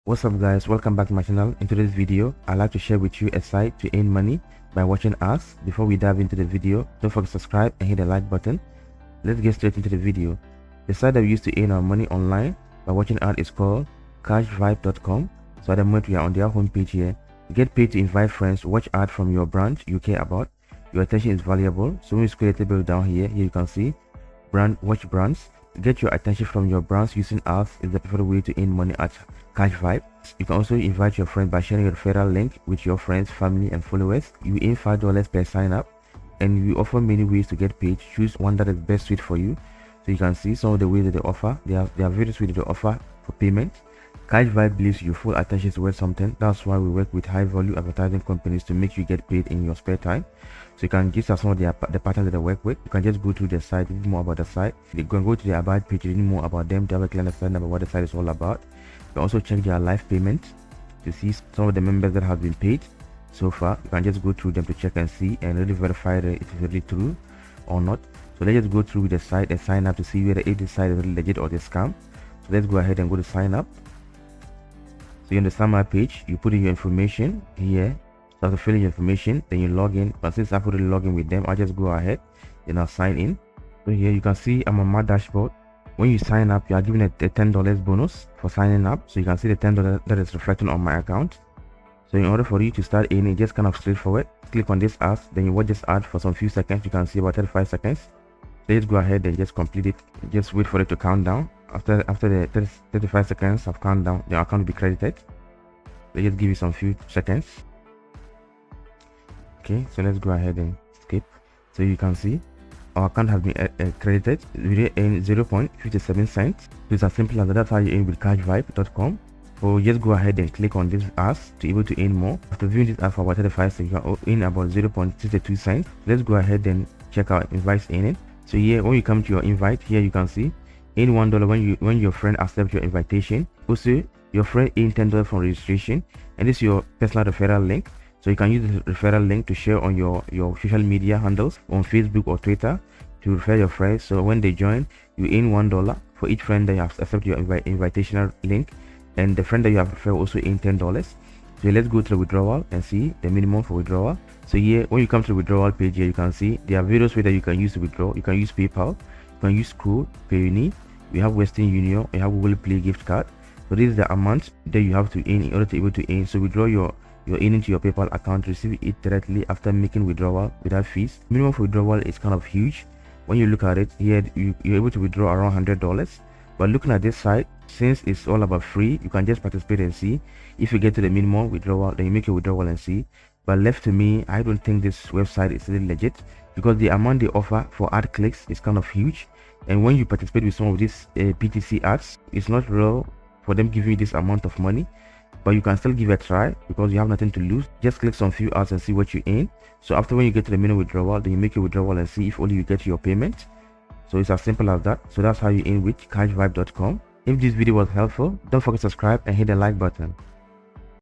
What's up guys, welcome back to my channel. In today's video, I'd like to share with you a site to earn money by watching ads. Before we dive into the video, don't forget to subscribe and hit the like button. Let's get straight into the video. The site that we use to earn our money online by watching ads is called Cashvib.com. So at the moment we are on their homepage here. You get paid to invite friends, watch ads from your brand you care about. Your attention is valuable. So when you scroll a little bit down here, you can see watch brands. Get your attention from your brands using ads is the preferred way to earn money at Cashvib. You can also invite your friend by sharing your referral link with your friends, family, and followers. You earn $5 per sign up, and we offer many ways to get paid. Choose one that is best suited for you. So you can see some of the ways that they offer. There are various ways that they offer for payment. Cashvib believes your full attention is worth something. That's why we work with high value advertising companies to make you get paid in your spare time. So you can just some of the patterns that they work with. You can just go to the site, read more about the site. You can go to the about page, read more about them, directly understand about what the site is all about. You can also check their live payment to see some of the members that have been paid so far. You can just go through them to check and see and really verify that it is really true or not. So let's just go through the site and sign up to see whether this site is really legit or the scam. So let's go ahead and go to sign up. So you're on the sign up page, you put in your information here. So after filling your information, then you log in. But since I've already logged in with them, I'll just go ahead and I'll sign in. So here you can see I'm on my dashboard. When you sign up, you are given a $10 bonus for signing up. So you can see the $10 that is reflecting on my account. So in order for you to start earning, just kind of straightforward, click on this ad, then you watch this ad for some few seconds. You can see about 35 seconds. Let's go ahead and just complete it. Just wait for it to count down. After the 35 seconds of countdown, the account will be credited. Let's just give you some few seconds. Okay, so let's go ahead and skip. So you can see our account has been credited. We earn 0.57 cents. So it's as simple as that. That's how you earn with Cashvib.com. So just go ahead and click on this ads to be able to earn more. After viewing this ad for about 35 seconds, you can earn about 0.62 cents. Let's go ahead and check out invites earning. So here, when you come to your invite, here you can see earn $1 when your friend accepts your invitation. Also, your friend earn $10 from registration, and this is your personal referral link. So you can use the referral link to share on your social media handles on Facebook or Twitter to refer your friends. So when they join, you earn $1 for each friend that you have accepted your invitational link, and the friend that you have referred also earn $10. So let's go to the withdrawal and see the minimum for withdrawal. So here, when you come to the withdrawal page here, you can see there are various ways that you can use to withdraw. You can use PayPal, you can use Scroll, PayUni, we have Western Union, we have Google Play gift card. So this is the amount that you have to earn in order to be able to earn. So withdraw your earning to your PayPal account, receive it directly after making withdrawal without fees. Minimum for withdrawal is kind of huge. When you look at it here, you're able to withdraw around $100. But looking at this site, since it's all about free, you can just participate and see. If you get to the minimum withdrawal, then you make your withdrawal and see. But left to me, I don't think this website is really legit, because the amount they offer for ad clicks is kind of huge. And when you participate with some of these PTC ads, it's not real for them giving you this amount of money. But you can still give it a try because you have nothing to lose. Just click some few ads and see what you earn. So after when you get to the minimum withdrawal, then you make your withdrawal and see if only you get your payment. So it's as simple as that. So that's how you earn with Cashvib.com. If this video was helpful, don't forget to subscribe and hit the like button.